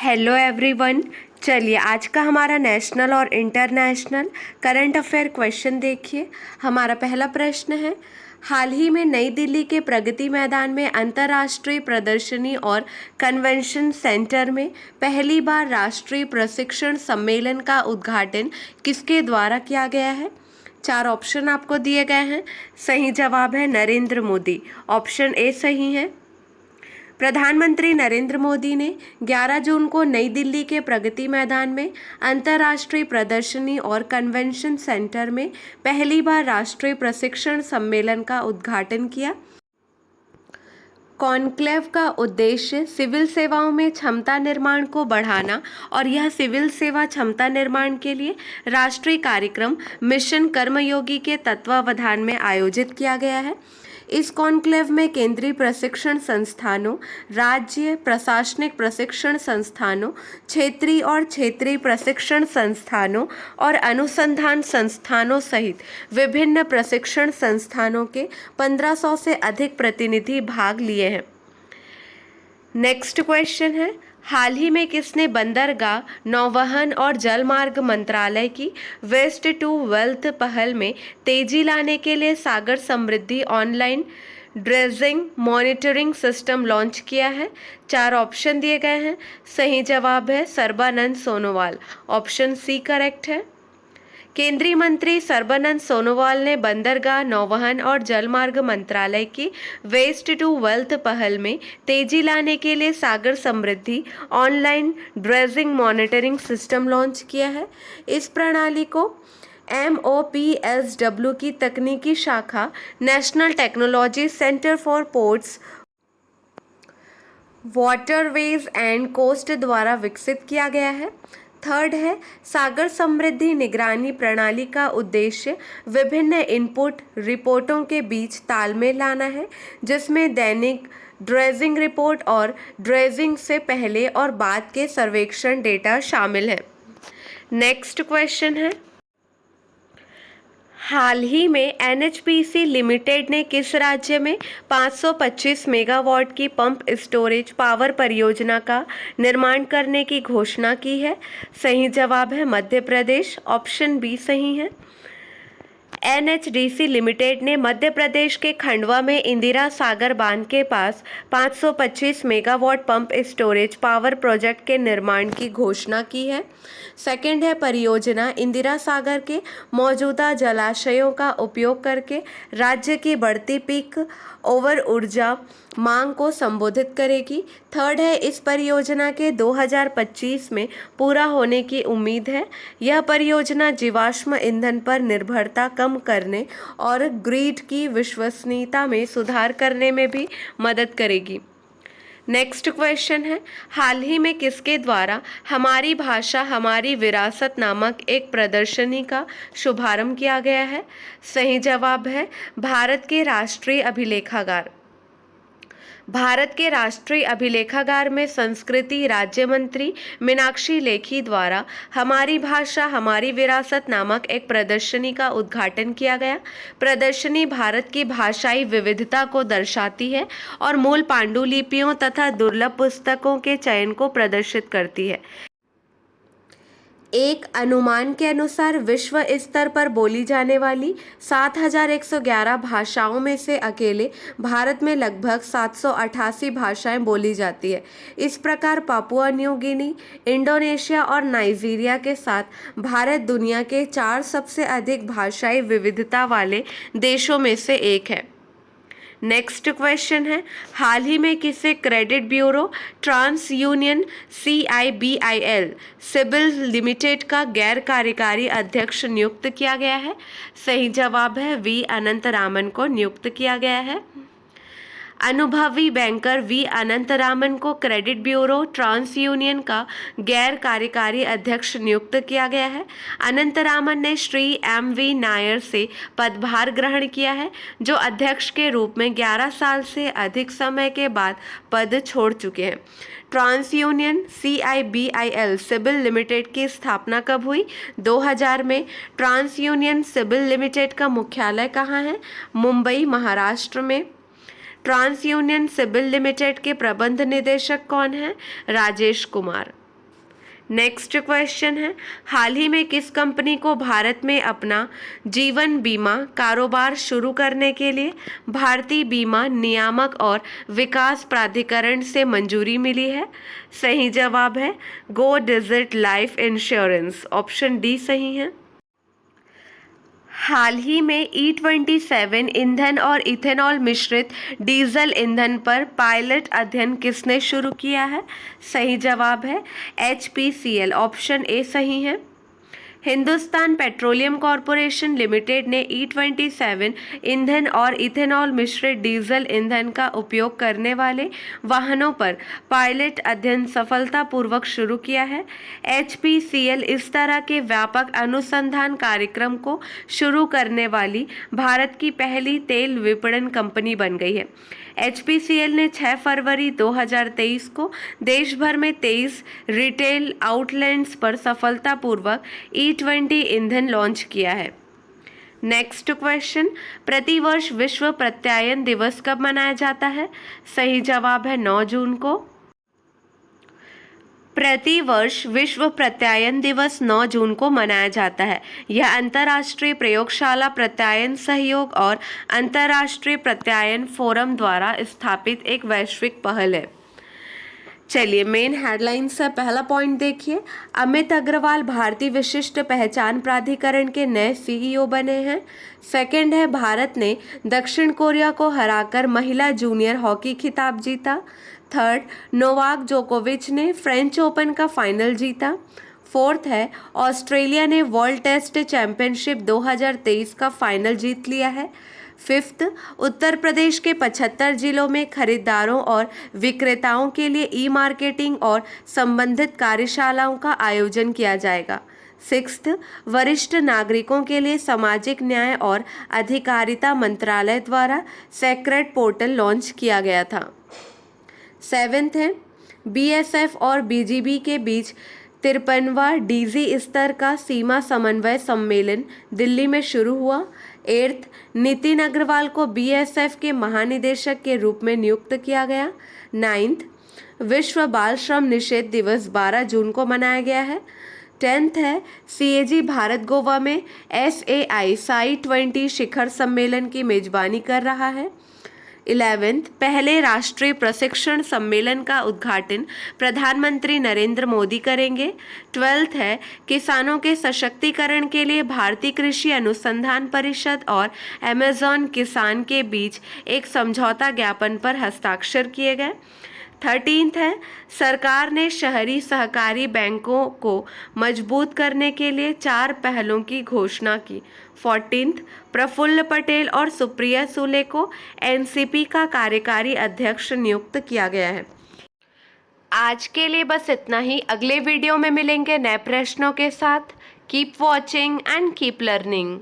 Hello everyone. चलिए आज का हमारा नेशनल और इंटरनेशनल करंट अफेयर क्वेश्चन देखिए। हमारा पहला प्रश्न है, हाल ही में नई दिल्ली के प्रगति मैदान में अंतर्राष्ट्रीय प्रदर्शनी और कन्वेंशन सेंटर में पहली बार राष्ट्रीय प्रशिक्षण सम्मेलन का उद्घाटन किसके द्वारा किया गया है? 4 ऑप्शन आपको दिए गए हैं। सही जवाब है नरेंद्र मोदी। ऑप्शन ए सही है। प्रधानमंत्री नरेंद्र मोदी ने 11 जून को नई दिल्ली के प्रगति मैदान में अंतर्राष्ट्रीय प्रदर्शनी और कन्वेंशन सेंटर में पहली बार राष्ट्रीय प्रशिक्षण सम्मेलन का उद्घाटन किया। कॉन्क्लेव का उद्देश्य सिविल सेवाओं में क्षमता निर्माण को बढ़ाना और यह सिविल सेवा क्षमता निर्माण के लिए राष्ट्रीय कार्यक्रम मिशन कर्मयोगी के तत्वावधान में आयोजित किया गया है। इस कॉन्क्लेव में केंद्रीय प्रशिक्षण संस्थानों, राज्य प्रशासनिक प्रशिक्षण संस्थानों, क्षेत्रीय प्रशिक्षण संस्थानों और अनुसंधान संस्थानों सहित विभिन्न प्रशिक्षण संस्थानों के 1500 से अधिक प्रतिनिधि भाग लिए हैं। नेक्स्ट क्वेश्चन है, हाल ही में किसने बंदरगाह, नौवहन और जलमार्ग मंत्रालय की वेस्ट टू वेल्थ पहल में तेजी लाने के लिए Sagar Samriddhi online dredging monitoring system launch किया है? 4 ऑप्शन दिए गए हैं। सही जवाब है Sarbananda Sonowal. Option C correct है। केंद्रीय मंत्री सर्बानंद सोनोवाल ने बंदरगाह, नौवहन और जलमार्ग मंत्रालय की वेस्ट टू वेल्थ पहल में तेजी लाने के लिए Sagar Samriddhi online dredging monitoring system launch किया है। इस प्रणाली को MOPSW की तकनीकी शाखा national technology centre for ports, waterways and coast द्वारा विकसित किया गया है। थर्ड है, सागर समृद्धि निगरानी प्रणाली का उद्देश्य विभिन्न इनपुट रिपोर्टों के बीच तालमेल लाना है, जिसमें दैनिक ड्रेजिंग रिपोर्ट और ड्रेजिंग से पहले और बाद के सर्वेक्षण डेटा शामिल है। नेक्स्ट क्वेश्चन है, हाल ही में NHPC लिमिटेड ने किस राज्य में 525 मेगावाट की पंप स्टोरेज पावर परियोजना का निर्माण करने की घोषणा की है? सही जवाब है मध्य प्रदेश। ऑप्शन बी सही है। NHDC लिमिटेड ने मध्य प्रदेश के खंडवा में इंदिरा सागर बांध के पास 525 megawatt pump storage power project के निर्माण की घोषणा की है। सेकंड है, परियोजना इंदिरा सागर के मौजूदा जलाशयों का उपयोग करके राज्य की बढ़ती पीक ओवर ऊर्जा मांग को संबोधित करेगी। थर्ड है, इस परियोजना के 2025 में पूरा होने की उम्मीद है। यह परियोजना जीवाश्म ईंधन पर निर्भरता कम करने और ग्रिड की विश्वसनीयता में सुधार करने में भी मदद करेगी। नेक्स्ट क्वेश्चन है, हाल ही में किसके द्वारा हमारी भाषा हमारी विरासत नामक एक प्रदर्शनी का शुभारंभ किया गया है? सही जवाब है भारत के राष्ट्रीय अभिलेखागार। भारत के राष्ट्रीय अभिलेखागार में संस्कृति राज्य मंत्री मीनाक्षी लेखी द्वारा हमारी भाषा हमारी विरासत नामक एक प्रदर्शनी का उद्घाटन किया गया। प्रदर्शनी भारत की भाषाई विविधता को दर्शाती है और मूल पांडुलिपियों तथा दुर्लभ पुस्तकों के चयन को प्रदर्शित करती है। एक अनुमान के अनुसार विश्व स्तर पर बोली जाने वाली 7111 भाषाओं में से अकेले भारत में लगभग 788 भाषाएं बोली जाती है। इस प्रकार पापुआ न्यू गिनी, इंडोनेशिया और नाइजीरिया के साथ भारत दुनिया के 4 सबसे अधिक भाषाई विविधता वाले देशों में से एक है। नेक्स्ट क्वेश्चन है, हाल ही में किसे credit bureau TransUnion CIBIL CIBIL limited का गैर कार्यकारी अध्यक्ष नियुक्त किया गया है? सही जवाब है V अनंतरामन को नियुक्त किया गया है। अनुभवी बैंकर V अनंतरामन को क्रेडिट ब्यूरो ट्रांस यूनियन का गैर कार्यकारी अध्यक्ष नियुक्त किया गया है। अनंतरामन ने श्री MV नायर से पदभार ग्रहण किया है, जो अध्यक्ष के रूप में 11 साल से अधिक समय के बाद पद छोड़ चुके हैं। TransUnion CIBIL CIBIL limited की स्थापना कब हुई? 2000 में। ट्रांस यूनियन सिबिल लिमिटेड का मुख्यालय कहाँ है? मुंबई, महाराष्ट्र में। ट्रांस यूनियन सिबिल लिमिटेड के प्रबंध निदेशक कौन हैं? राजेश कुमार। नेक्स्ट क्वेश्चन है, हाल ही में किस कंपनी को भारत में अपना जीवन बीमा कारोबार शुरू करने के लिए भारतीय बीमा नियामक और विकास प्राधिकरण से मंजूरी मिली है? सही जवाब है Go Digit life insurance, option D सही है। हाल ही में E27 ईंधन और इथेनॉल मिश्रित डीजल ईंधन पर पायलट अध्ययन किसने शुरू किया है? सही जवाब है HPCL, ऑप्शन ए सही है। हिंदुस्तान पेट्रोलियम कॉरपोरेशन लिमिटेड ने E27 ईंधन और इथेनॉल मिश्रित डीजल ईंधन का उपयोग करने वाले वाहनों पर पायलट अध्ययन सफलतापूर्वक शुरू किया है। HPCL इस तरह के व्यापक अनुसंधान कार्यक्रम को शुरू करने वाली भारत की पहली तेल विपणन कंपनी बन गई है। HPCL ने 6 फरवरी 2023 को देश भर में 23 रिटेल आउटलेट्स पर सफलतापूर्वक E20 ईंधन लॉन्च किया है। नेक्स्ट क्वेश्चन, प्रतिवर्ष विश्व प्रत्यायन दिवस कब मनाया जाता है? सही जवाब है 9 जून को। प्रतिवर्ष विश्व प्रत्यायन दिवस 9 जून को मनाया जाता है। यह अंतर्राष्ट्रीय प्रयोगशाला प्रत्यायन सहयोग और अंतर्राष्ट्रीय प्रत्यायन फोरम द्वारा स्थापित एक वैश्विक पहल है। चलिए मेन हेडलाइन से पहला पॉइंट देखिए, अमित अग्रवाल भारतीय विशिष्ट पहचान प्राधिकरण के नए CEO बने हैं। सेकंड है, भारत ने दक्षिण कोरिया को हराकर महिला जूनियर हॉकी खिताब जीता। थर्ड, नोवाक जोकोविच ने फ्रेंच ओपन का फाइनल जीता। फोर्थ है, ऑस्ट्रेलिया ने वर्ल्ड टेस्ट चैंपियनशिप 2023 का फाइनल जीत लिया है। फिफ्थ, उत्तर प्रदेश के 75 जिलों में खरीदारों और विक्रेताओं के लिए ई-मार्केटिंग और संबंधित कार्यशालाओं का आयोजन किया जाएगा। सिक्स्थ, वरिष्ठ नागरिकों के लिए सामाजिक न्याय और अधिकारिता मंत्रालय द्वारा सेक्रेट पोर्टल लॉन्च किया गया था। सेवेंथ है, BSF और BGB के बीच 53वां DG स्तर का सीमा समन्वय सम्मेलन दिल्ली में शुरू हुआ। एट्थ, नितिन अग्रवाल को BSF के महानिदेशक के रूप में नियुक्त किया गया। नाइन्थ, विश्व बाल श्रम निषेध दिवस 12 जून को मनाया गया है। 10th है, CAG भारत गोवा में SAI साई 20 शिखर सम्मेलन की मेजबानी कर रहा है। 11th, पहले राष्ट्रीय प्रशिक्षण सम्मेलन का उद्घाटन प्रधानमंत्री नरेंद्र मोदी करेंगे। 12th है, किसानों के सशक्तिकरण के लिए भारतीय कृषि अनुसंधान परिषद और अमेज़न किसान के बीच एक समझौता ज्ञापन पर हस्ताक्षर किए गए। 13th है, सरकार ने शहरी सहकारी बैंकों को मजबूत करने के लिए 4 पहलों की घोषणा की। 14th, प्रफुल्ल पटेल और सुप्रिया सुले को NCP का कार्यकारी अध्यक्ष नियुक्त किया गया है। आज के लिए बस इतना ही। अगले वीडियो में मिलेंगे नए प्रश्नों के साथ। Keep watching and keep learning.